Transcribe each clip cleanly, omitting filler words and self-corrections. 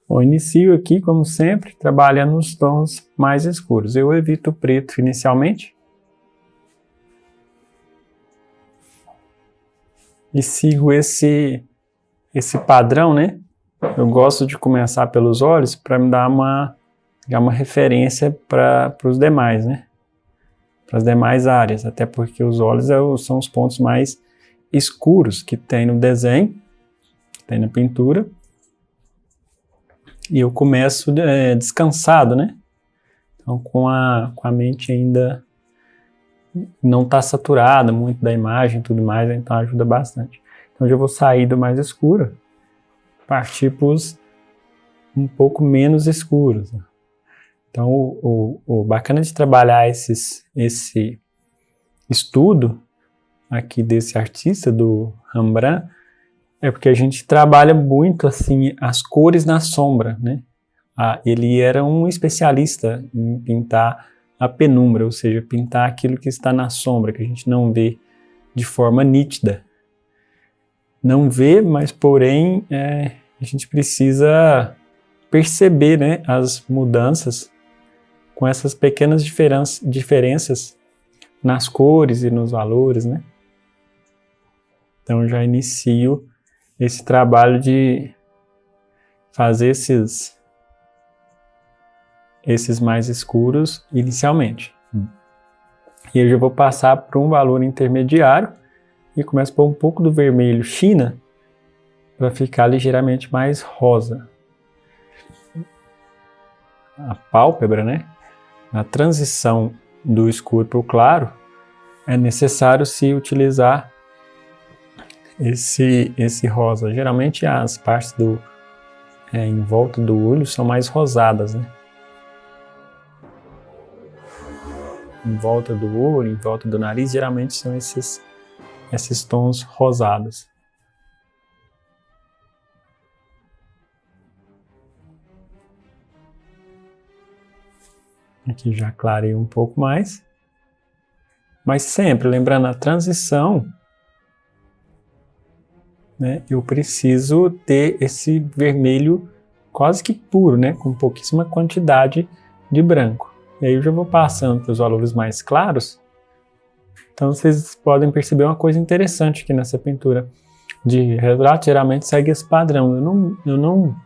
Bom, inicio aqui, como sempre, trabalhando nos tons mais escuros. Eu evito o preto inicialmente. E sigo esse padrão, né? Eu gosto de começar pelos olhos para me dar uma referência para os demais, né? Para as demais áreas, até porque os olhos são os pontos mais escuros que tem no desenho, que tem na pintura. E eu começo descansado, né? Então, com a mente ainda não está saturada muito da imagem e tudo mais, então ajuda bastante. Então, eu já vou sair do mais escuro, partir para os um pouco menos escuros. Então, o bacana de trabalhar esse estudo aqui desse artista, do Rembrandt, é porque a gente trabalha muito assim as cores na sombra, né? Ele era um especialista em pintar a penumbra, ou seja, pintar aquilo que está na sombra, que a gente não vê de forma nítida. Não vê, mas porém a gente precisa perceber, né, as mudanças com essas pequenas diferenças nas cores e nos valores, né? Então eu já inicio esse trabalho de fazer esses mais escuros inicialmente. E eu já vou passar para um valor intermediário e começo a pôr um pouco do vermelho China para ficar ligeiramente mais rosa. A pálpebra, né? Na transição do escuro para o claro, é necessário se utilizar esse rosa. Geralmente as partes em volta do olho são mais rosadas, né? Em volta do olho, em volta do nariz, geralmente são esses tons rosados. Aqui já clarei um pouco mais. Mas sempre lembrando a transição, né, eu preciso ter esse vermelho quase que puro, né, com pouquíssima quantidade de branco. E aí eu já vou passando para os valores mais claros. Então vocês podem perceber uma coisa interessante aqui nessa pintura de retrato, geralmente segue esse padrão. Eu não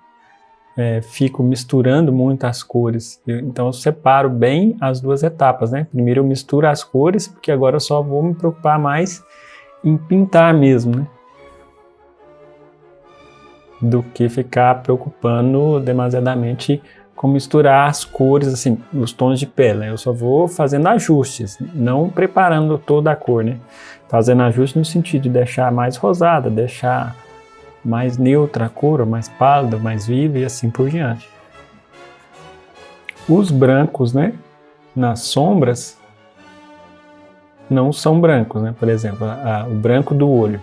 fico misturando muito as cores, então eu separo bem as duas etapas, né? Primeiro eu misturo as cores, porque agora eu só vou me preocupar mais em pintar mesmo, né? Do que ficar preocupando demasiadamente com misturar as cores, assim, os tons de pele, né? Eu só vou fazendo ajustes, não preparando toda a cor, né? Fazendo ajustes no sentido de deixar mais rosada, deixar mais neutra a cor, mais pálida, mais viva e assim por diante. Os brancos, né, nas sombras, não são brancos, né? Por exemplo, o branco do olho,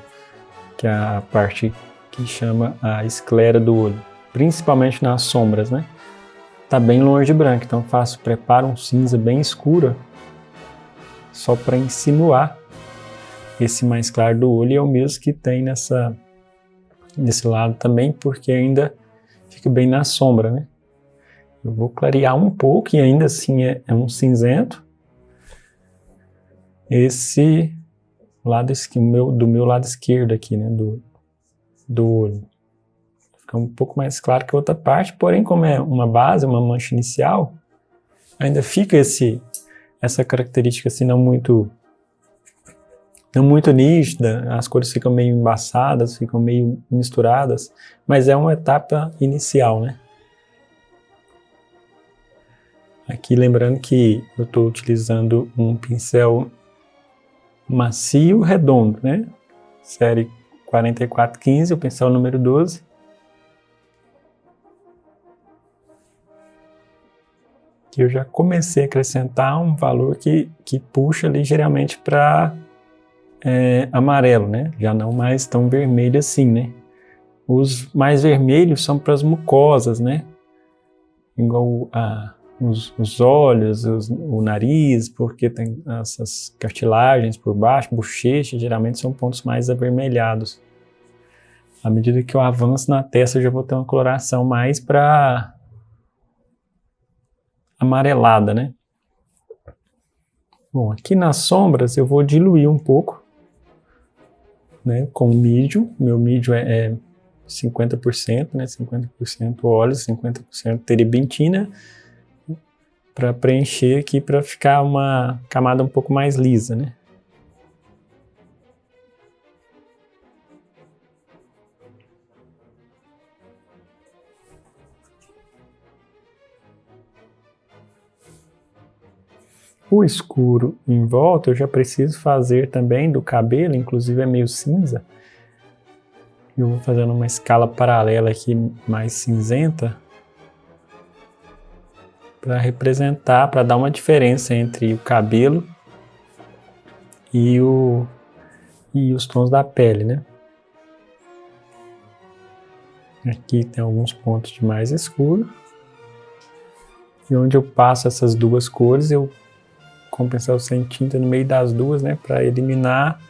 que é a parte que chama a esclera do olho, principalmente nas sombras, né? Tá bem longe de branco, então preparo um cinza bem escuro, só para insinuar esse mais claro do olho, e é o mesmo que tem nesse lado também, porque ainda fica bem na sombra, né? Eu vou clarear um pouco e ainda assim é um cinzento. Esse lado do meu lado esquerdo aqui, né? Do olho. Fica um pouco mais claro que a outra parte, porém como é uma base, uma mancha inicial, ainda fica essa característica assim não muito nítida, as cores ficam meio embaçadas, ficam meio misturadas, mas é uma etapa inicial, né? Aqui lembrando que eu estou utilizando um pincel macio redondo, né? Série 4415, o pincel número 12. Que eu já comecei a acrescentar um valor que puxa ligeiramente para amarelo, né? Já não mais tão vermelho assim, né? Os mais vermelhos são para as mucosas, né? Igual os olhos, o nariz, porque tem essas cartilagens por baixo, bochecha, geralmente são pontos mais avermelhados. À medida que eu avanço na testa, eu já vou ter uma coloração mais para amarelada, né? Bom, aqui nas sombras eu vou diluir um pouco, né, com o mídio. Meu mídio é 50%, né, 50% óleo, 50% terebintina, para preencher aqui, para ficar uma camada um pouco mais lisa, né? O escuro em volta eu já preciso fazer também do cabelo, inclusive é meio cinza. Eu vou fazendo uma escala paralela aqui mais cinzenta para representar, para dar uma diferença entre o cabelo e os tons da pele, né? Aqui tem alguns pontos de mais escuro. E onde eu passo essas duas cores, eu com o pincel sem tinta no meio das duas, né, para eliminar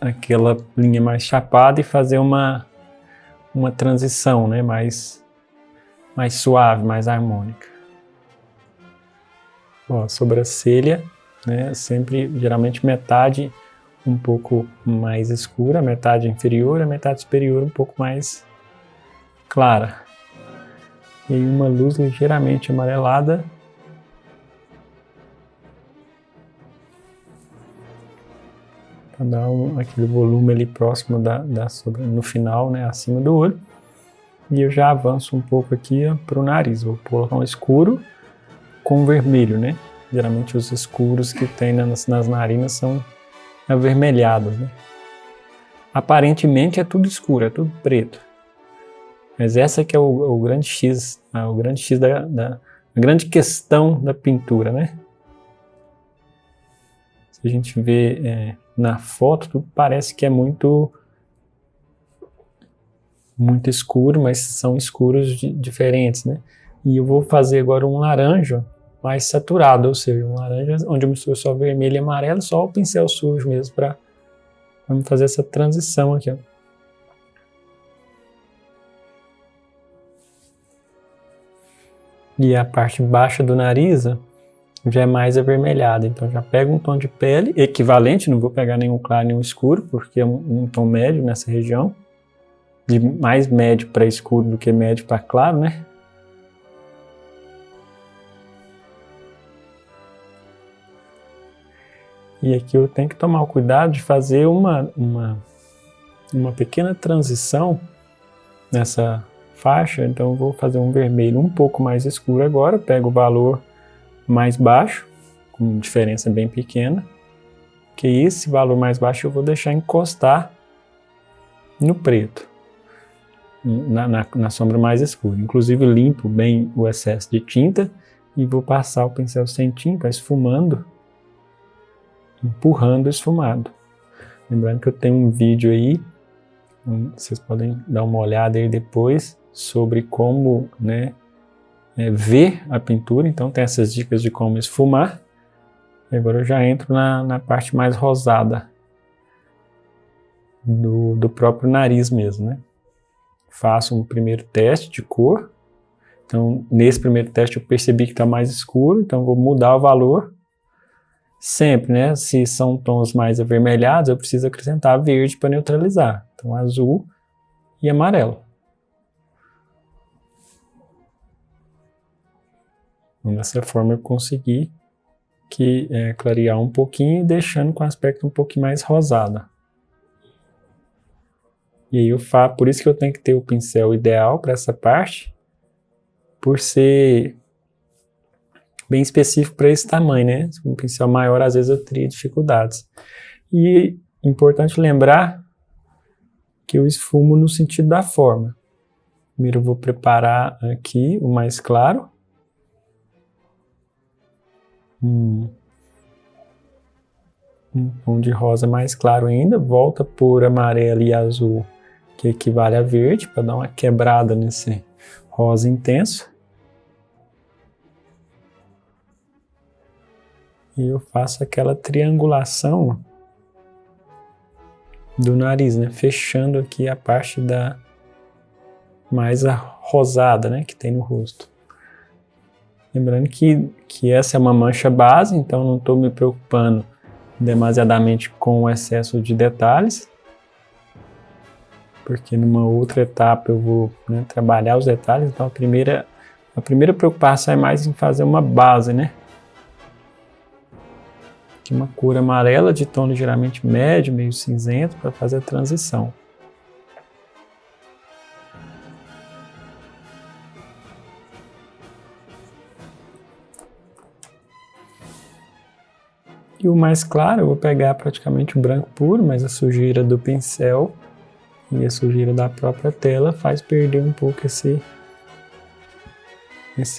aquela linha mais chapada e fazer uma transição, né, mais suave, mais harmônica. Ó, a sobrancelha, né, sempre geralmente metade um pouco mais escura, metade inferior, a metade superior um pouco mais clara. E aí uma luz ligeiramente amarelada. Para dar aquele volume ali próximo da sombra, no final, né, acima do olho. E eu já avanço um pouco aqui para o nariz. Vou colocar um escuro com vermelho, né? Geralmente os escuros que tem nas narinas são avermelhados, né? Aparentemente é tudo escuro, é tudo preto. Mas essa que é o grande X, o grande X a grande questão da pintura, né? Se a gente vê na foto, tudo parece que é muito escuro, mas são escuros diferentes, né? E eu vou fazer agora um laranja mais saturado, ou seja, um laranja onde eu misturo só vermelho e amarelo, só o pincel sujo mesmo para fazer essa transição aqui, ó. E a parte baixa do nariz, ó, já é mais avermelhada, então já pego um tom de pele equivalente, não vou pegar nenhum claro nenhum escuro, porque é um tom médio nessa região, de mais médio para escuro do que médio para claro, né? E aqui eu tenho que tomar o cuidado de fazer uma pequena transição nessa faixa, então eu vou fazer um vermelho um pouco mais escuro agora, pego o valor mais baixo, com diferença bem pequena, que esse valor mais baixo eu vou deixar encostar no preto, na sombra mais escura. Inclusive limpo bem o excesso de tinta e vou passar o pincel sem tinta, esfumando, empurrando o esfumado. Lembrando que eu tenho um vídeo aí, vocês podem dar uma olhada aí depois, sobre como, né, ver a pintura. Então tem essas dicas de como esfumar. E agora eu já entro na parte mais rosada do próprio nariz mesmo, né? Faço um primeiro teste de cor. Então nesse primeiro teste eu percebi que está mais escuro, então vou mudar o valor. Sempre, né? Se são tons mais avermelhados, eu preciso acrescentar verde para neutralizar. Então azul e amarelo. Então, dessa forma eu consegui clarear um pouquinho, deixando com aspecto um pouquinho mais rosado. E aí por isso que eu tenho que ter o pincel ideal para essa parte, por ser bem específico para esse tamanho, né? Um pincel maior, às vezes eu teria dificuldades. E importante lembrar que eu esfumo no sentido da forma. Primeiro eu vou preparar aqui o mais claro. Um tom de rosa mais claro ainda, volta por amarelo e azul, que equivale a verde, para dar uma quebrada nesse rosa intenso. E eu faço aquela triangulação do nariz, né? Fechando aqui a parte da mais rosada, né? Que tem no rosto. Lembrando que essa é uma mancha base, então não estou me preocupando demasiadamente com o excesso de detalhes, porque numa outra etapa eu vou, né, trabalhar os detalhes. Então a primeira preocupação é mais em fazer uma base, né? Aqui uma cor amarela de tom ligeiramente médio, meio cinzento, para fazer a transição. E o mais claro, eu vou pegar praticamente o branco puro, mas a sujeira do pincel e a sujeira da própria tela faz perder um pouco esse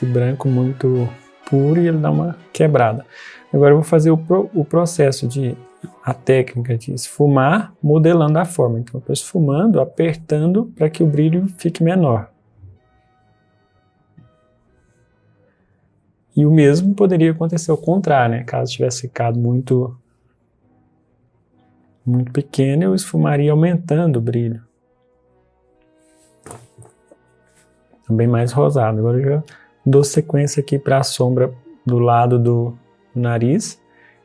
branco muito puro e ele dá uma quebrada. Agora eu vou fazer o processo a técnica de esfumar, modelando a forma. Então eu estou esfumando, apertando para que o brilho fique menor. E o mesmo poderia acontecer ao contrário, né? Caso tivesse ficado muito pequeno, eu esfumaria aumentando o brilho. Também mais rosado. Agora eu já dou sequência aqui para a sombra do lado do nariz,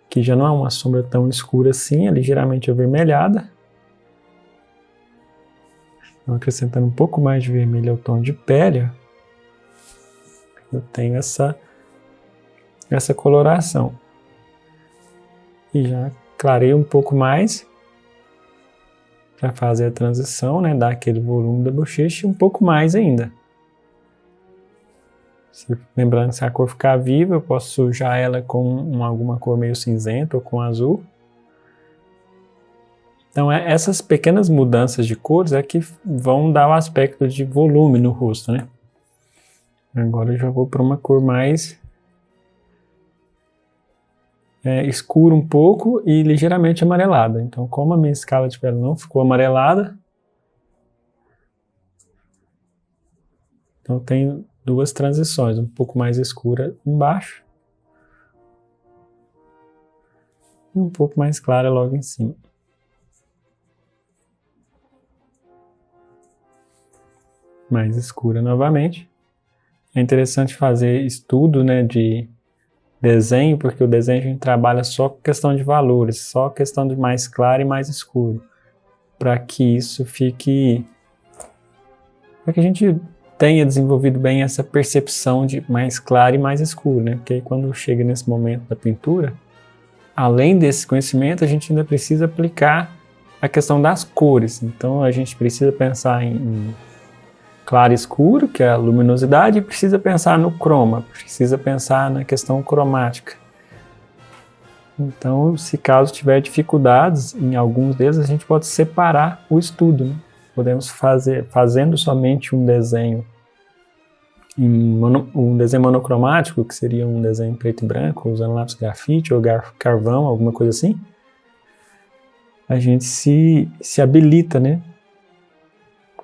que já não é uma sombra tão escura assim, é ligeiramente avermelhada. Então, acrescentando um pouco mais de vermelho ao tom de pele, eu tenho essa coloração. E já clarei um pouco mais para fazer a transição, né, dar aquele volume da bochecha e um pouco mais ainda. Lembrando, se a cor ficar viva, eu posso sujar ela com alguma cor meio cinzenta ou com azul. Então, essas pequenas mudanças de cores é que vão dar o aspecto de volume no rosto, né? Agora eu já vou para uma cor mais escura um pouco e ligeiramente amarelada. Então, como a minha escala de pele não ficou amarelada, então eu tenho duas transições, um pouco mais escura embaixo e um pouco mais clara logo em cima. Mais escura novamente. É interessante fazer estudo, né, de desenho, porque o desenho a gente trabalha só com questão de valores, só questão de mais claro e mais escuro, para que isso fique, para que a gente tenha desenvolvido bem essa percepção de mais claro e mais escuro, né? Porque aí quando chega nesse momento da pintura, além desse conhecimento, a gente ainda precisa aplicar a questão das cores. Então a gente precisa pensar em claro e escuro, que é a luminosidade, e precisa pensar no croma, precisa pensar na questão cromática. Então, se caso tiver dificuldades em alguns deles, a gente pode separar o estudo, né? Podemos fazendo somente um desenho monocromático, que seria um desenho preto e branco, usando lápis grafite ou carvão, alguma coisa assim, a gente se habilita, né,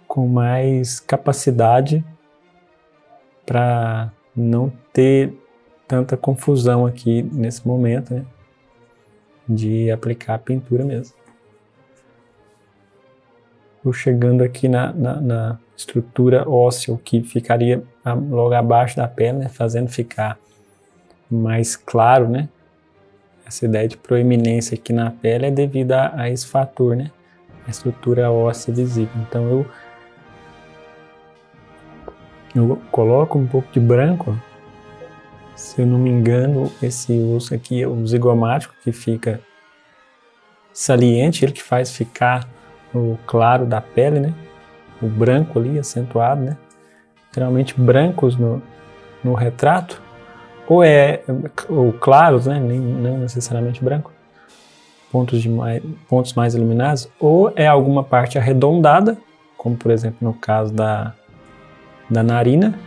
com mais capacidade para não ter tanta confusão aqui nesse momento, né, de aplicar a pintura mesmo. Vou chegando aqui na estrutura óssea, que ficaria logo abaixo da pele, né, fazendo ficar mais claro, né? Essa ideia de proeminência aqui na pele é devido a esse fator, né? A estrutura óssea visível. Então eu coloco um pouco de branco, ó. Se eu não me engano, esse osso aqui é o zigomático, que fica saliente, ele que faz ficar o claro da pele, né? O branco ali acentuado, né? Geralmente brancos no retrato, ou claros, né? Não necessariamente branco, pontos mais iluminados, ou é alguma parte arredondada, como por exemplo no caso da narina,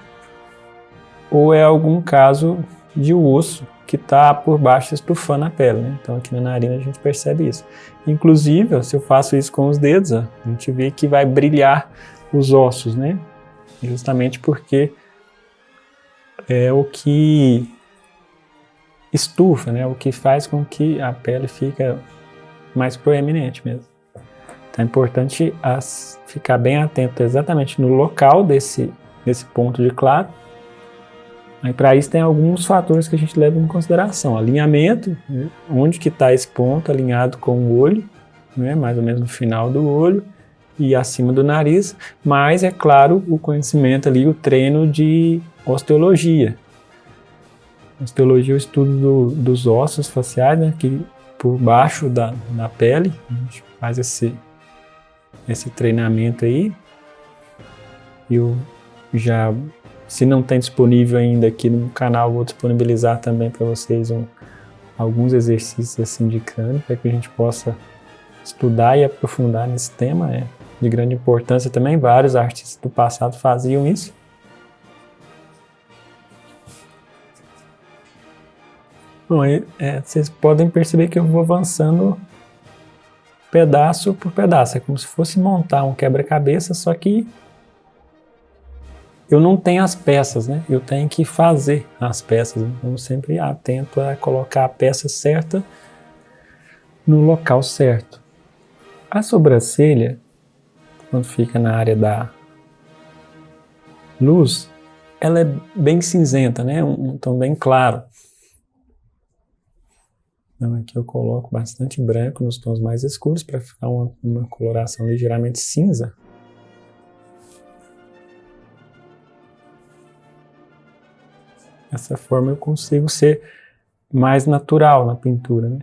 ou é algum caso de osso que está por baixo estufando a pele, né? Então aqui na narina a gente percebe isso. Inclusive, se eu faço isso com os dedos, a gente vê que vai brilhar os ossos, né? Justamente porque é o que estufa, né? O que faz com que a pele fique mais proeminente mesmo. Então é importante ficar bem atento exatamente no local desse ponto de claro. Aí para isso tem alguns fatores que a gente leva em consideração. Alinhamento, né? Onde que está esse ponto alinhado com o olho, né? Mais ou menos no final do olho e acima do nariz, mas é claro o conhecimento ali, o treino de osteologia. Osteologia é o estudo dos ossos faciais, né, que por baixo da pele, a gente faz esse treinamento aí. Eu já, se não tem disponível ainda aqui no canal, vou disponibilizar também para vocês alguns exercícios assim de crânio, para que a gente possa estudar e aprofundar nesse tema, de grande importância também. Vários artistas do passado faziam isso. Bom, vocês podem perceber que eu vou avançando pedaço por pedaço. É como se fosse montar um quebra-cabeça, só que eu não tenho as peças, né? Eu tenho que fazer as peças. Então, sempre atento a colocar a peça certa no local certo. A sobrancelha, quando fica na área da luz, ela é bem cinzenta, né? Um tom bem claro. Então aqui eu coloco bastante branco nos tons mais escuros para ficar uma coloração ligeiramente cinza. Dessa forma eu consigo ser mais natural na pintura, né?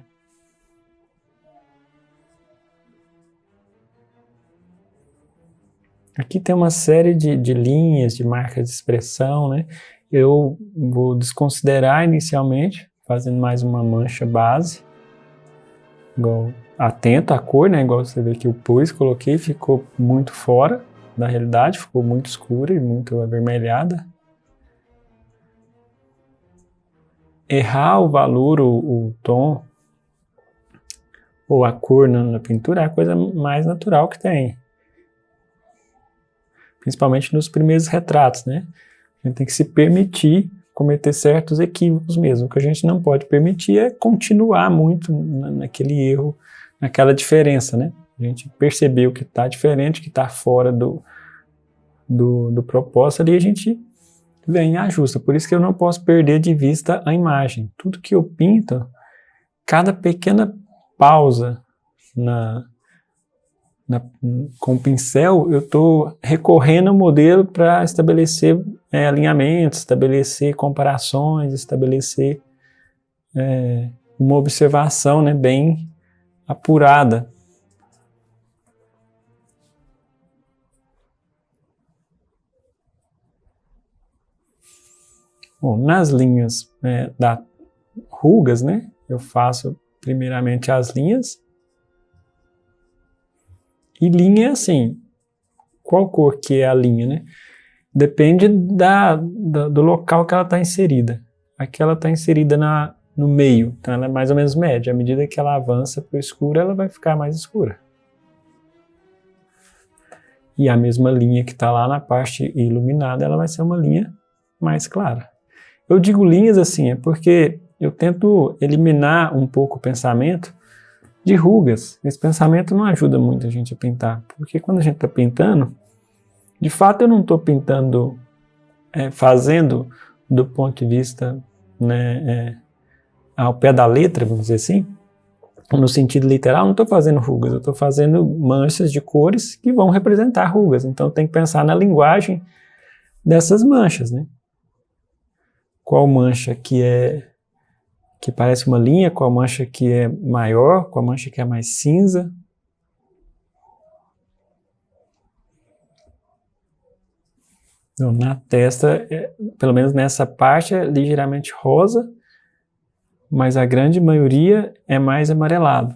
Aqui tem uma série de linhas, de marcas de expressão, né? Eu vou desconsiderar inicialmente, fazendo mais uma mancha base. Igual, atento à cor, né? Igual você vê que eu pus, coloquei, ficou muito fora da realidade, ficou muito escura e muito avermelhada. Errar o valor, o tom ou a cor na pintura é a coisa mais natural que tem. Principalmente nos primeiros retratos, né? A gente tem que se permitir cometer certos equívocos mesmo. O que a gente não pode permitir é continuar muito naquele erro, naquela diferença, né? A gente percebeu que está diferente, que está fora do propósito ali, a gente vem e ajusta. Por isso que eu não posso perder de vista a imagem. Tudo que eu pinto, cada pequena pausa com o pincel, eu estou recorrendo ao modelo para estabelecer alinhamentos, estabelecer comparações, estabelecer uma observação, né, bem apurada. Bom, nas linhas das rugas, né, eu faço primeiramente as linhas. E linha é assim, qual cor que é a linha, né? Depende do local que ela está inserida. Aqui ela está inserida no meio, então ela é mais ou menos média. À medida que ela avança para o escuro, ela vai ficar mais escura. E a mesma linha que está lá na parte iluminada, ela vai ser uma linha mais clara. Eu digo linhas assim, é porque eu tento eliminar um pouco o pensamento de rugas. Esse pensamento não ajuda muito a gente a pintar, porque quando a gente está pintando, de fato eu não estou pintando, fazendo do ponto de vista, né, ao pé da letra, vamos dizer assim, no sentido literal, não estou fazendo rugas, eu estou fazendo manchas de cores que vão representar rugas, então tem que pensar na linguagem dessas manchas, né? Qual mancha que parece uma linha, qual mancha que é maior, qual mancha que é mais cinza. Então, na testa, pelo menos nessa parte, é ligeiramente rosa, mas a grande maioria é mais amarelado.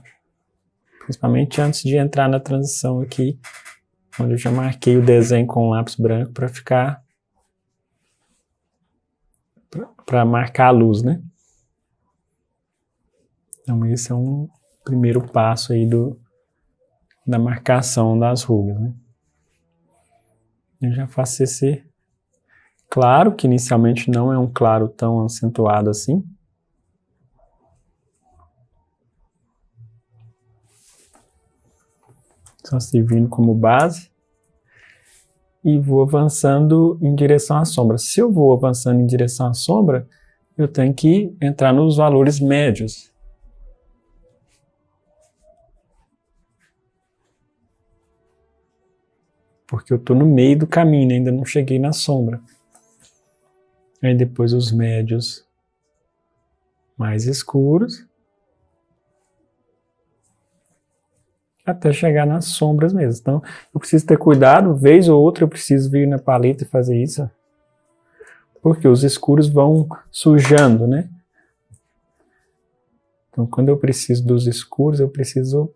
Principalmente antes de entrar na transição aqui, onde eu já marquei o desenho com lápis branco para marcar a luz, né? Então esse é um primeiro passo aí da marcação das rugas, né? Eu já faço esse claro, que inicialmente não é um claro tão acentuado assim. Só servindo como base. E vou avançando em direção à sombra. Se eu vou avançando em direção à sombra, eu tenho que entrar nos valores médios. Porque eu estou no meio do caminho, ainda não cheguei na sombra. Aí depois os médios mais escuros. Até chegar nas sombras mesmo. Então, eu preciso ter cuidado, vez ou outra eu preciso vir na paleta e fazer isso. Porque os escuros vão sujando, né? Então, quando eu preciso dos escuros, eu preciso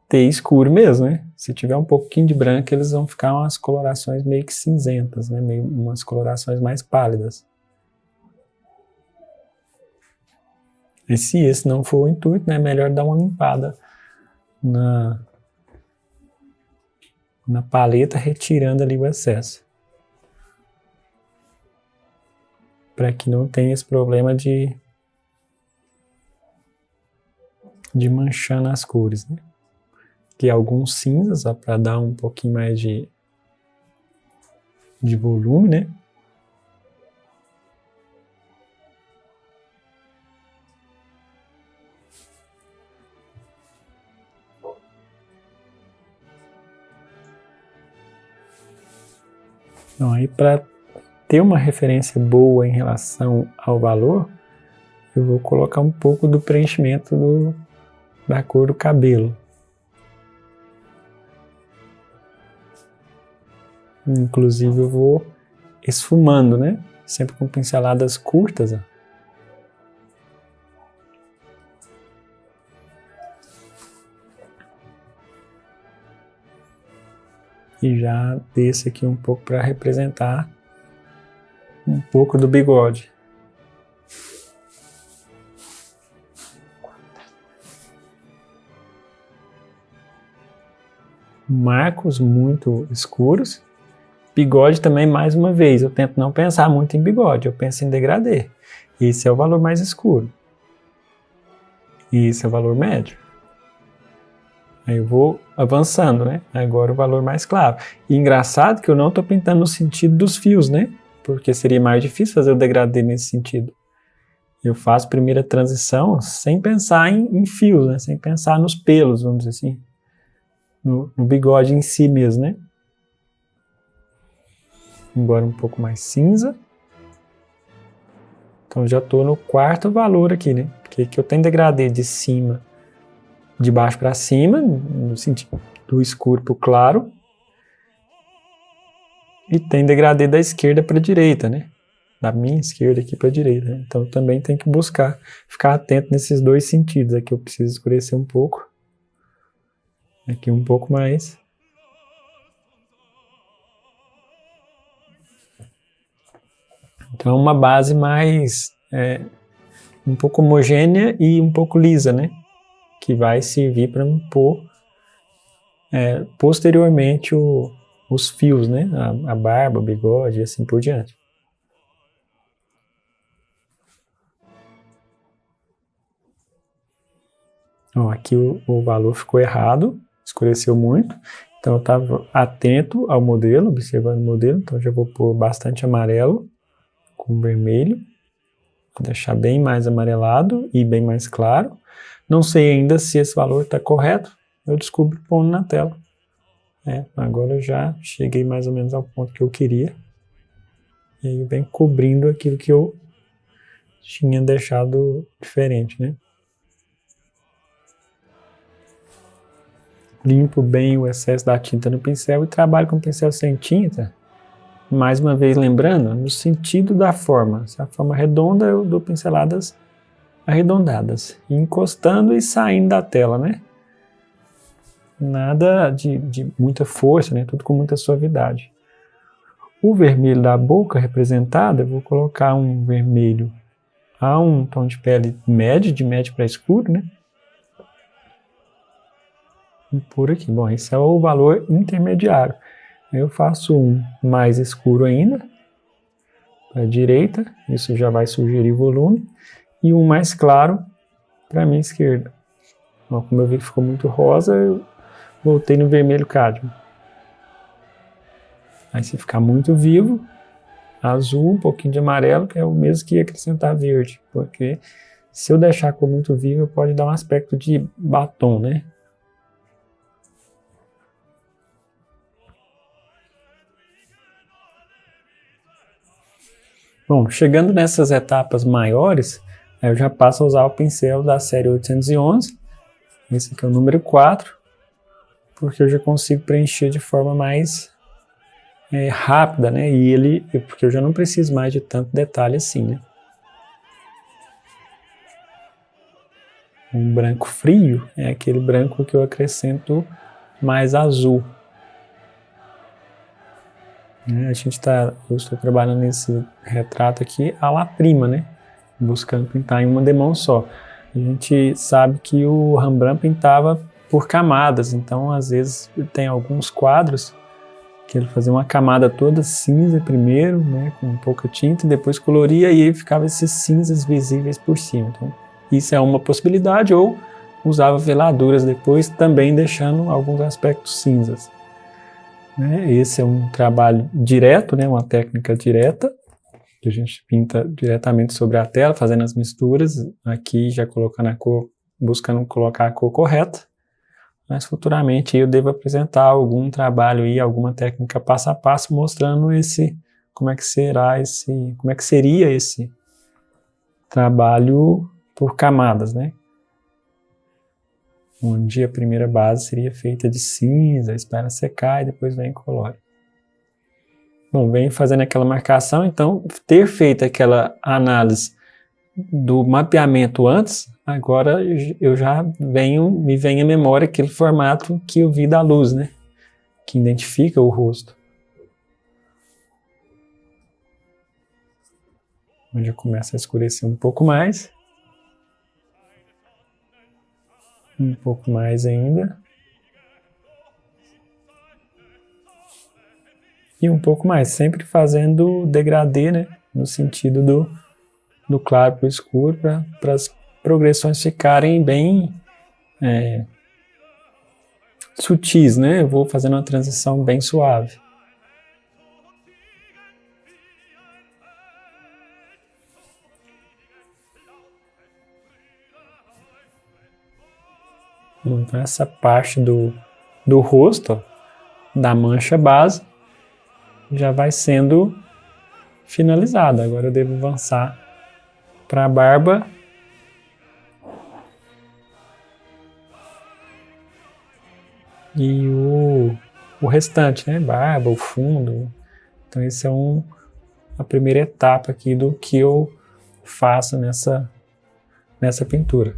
ter escuro mesmo, né? Se tiver um pouquinho de branco, eles vão ficar umas colorações meio que cinzentas, né? Meio umas colorações mais pálidas. E se esse não for o intuito, né? É melhor dar uma limpada na paleta, retirando ali o excesso. Para que não tenha esse problema de manchar nas cores, né? Aqui alguns cinzas, para dar um pouquinho mais de volume, né? Então, aí para ter uma referência boa em relação ao valor, eu vou colocar um pouco do preenchimento da cor do cabelo. Inclusive eu vou esfumando, né? Sempre com pinceladas curtas. Ó. E já desço aqui um pouco para representar um pouco do bigode. Marcos muito escuros. Bigode também, mais uma vez, eu tento não pensar muito em bigode, eu penso em degradê. Esse é o valor mais escuro. E esse é o valor médio. Aí eu vou avançando, né? Agora o valor mais claro. E engraçado que eu não estou pintando no sentido dos fios, né? Porque seria mais difícil fazer o degradê nesse sentido. Eu faço a primeira transição sem pensar em fios, né? Sem pensar nos pelos, vamos dizer assim. No bigode em si mesmo, né? Agora um pouco mais cinza. Então já estou no quarto valor aqui, né? Porque aqui eu tenho degradê de cima, de baixo para cima, no sentido do escuro para o claro. E tem degradê da esquerda para a direita, né? Da minha esquerda aqui para a direita. Né? Então também tem que buscar, ficar atento nesses dois sentidos. Aqui eu preciso escurecer um pouco. Aqui um pouco mais. Então uma base mais um pouco homogênea e um pouco lisa, né? Que vai servir para pôr posteriormente os fios, né? A barba, o bigode e assim por diante. Ó, aqui o valor ficou errado, escureceu muito. Então eu estava atento ao modelo, observando o modelo. Então já vou pôr bastante amarelo com vermelho. Vou deixar bem mais amarelado e bem mais claro. Não sei ainda se esse valor está correto. Eu descubro pondo na tela. Agora eu já cheguei mais ou menos ao ponto que eu queria. E aí vem cobrindo aquilo que eu tinha deixado diferente, né? Limpo bem o excesso da tinta no pincel e trabalho com pincel sem tinta. Mais uma vez lembrando, no sentido da forma. Se a forma é redonda, eu dou pinceladas arredondadas. Encostando e saindo da tela, né? Nada de muita força, né? Tudo com muita suavidade. O vermelho da boca representada, eu vou colocar um vermelho a um tom de pele médio, de médio para escuro, né? E por aqui. Bom, esse é o valor intermediário. Eu faço um mais escuro ainda, para a direita, isso já vai sugerir volume, e um mais claro para a minha esquerda. Bom, como eu vi que ficou muito rosa, eu voltei no vermelho cádmio. Aí se ficar muito vivo, azul, um pouquinho de amarelo, que é o mesmo que acrescentar verde, porque se eu deixar a cor muito viva, pode dar um aspecto de batom, né? Bom, chegando nessas etapas maiores, eu já passo a usar o pincel da série 811, esse aqui é o número 4, porque eu já consigo preencher de forma mais rápida, né? Porque eu já não preciso mais de tanto detalhe assim, né? Um branco frio é aquele branco que eu acrescento mais azul. Eu estou trabalhando nesse retrato aqui à la prima, né? Buscando pintar em uma demão só. A gente sabe que o Rembrandt pintava por camadas, então às vezes tem alguns quadros que ele fazia uma camada toda cinza primeiro, né, com pouca tinta, e depois coloria e aí ficava esses cinzas visíveis por cima. Então, isso é uma possibilidade, ou usava veladuras depois, também deixando alguns aspectos cinzas. Esse é um trabalho direto, né, uma técnica direta, que a gente pinta diretamente sobre a tela, fazendo as misturas, aqui já colocando a cor, buscando colocar a cor correta, mas futuramente eu devo apresentar algum trabalho aí, alguma técnica passo a passo, mostrando como é que seria esse trabalho por camadas, né? Onde a primeira base seria feita de cinza, espera secar e depois vem e colore. Bom, vem fazendo aquela marcação, então ter feito aquela análise do mapeamento antes, agora eu já me vem à memória aquele formato que eu vi da luz, né? Que identifica o rosto. Onde eu começo a escurecer um pouco mais. Um pouco mais ainda. E um pouco mais, sempre fazendo degradê, né? No sentido do claro para o escuro, para as progressões ficarem bem sutis, né? Eu vou fazendo uma transição bem suave. Então essa parte do rosto, ó, da mancha base, já vai sendo finalizada. Agora eu devo avançar para a barba. E o restante, né? Barba, o fundo. Então esse é a primeira etapa aqui do que eu faço nessa pintura.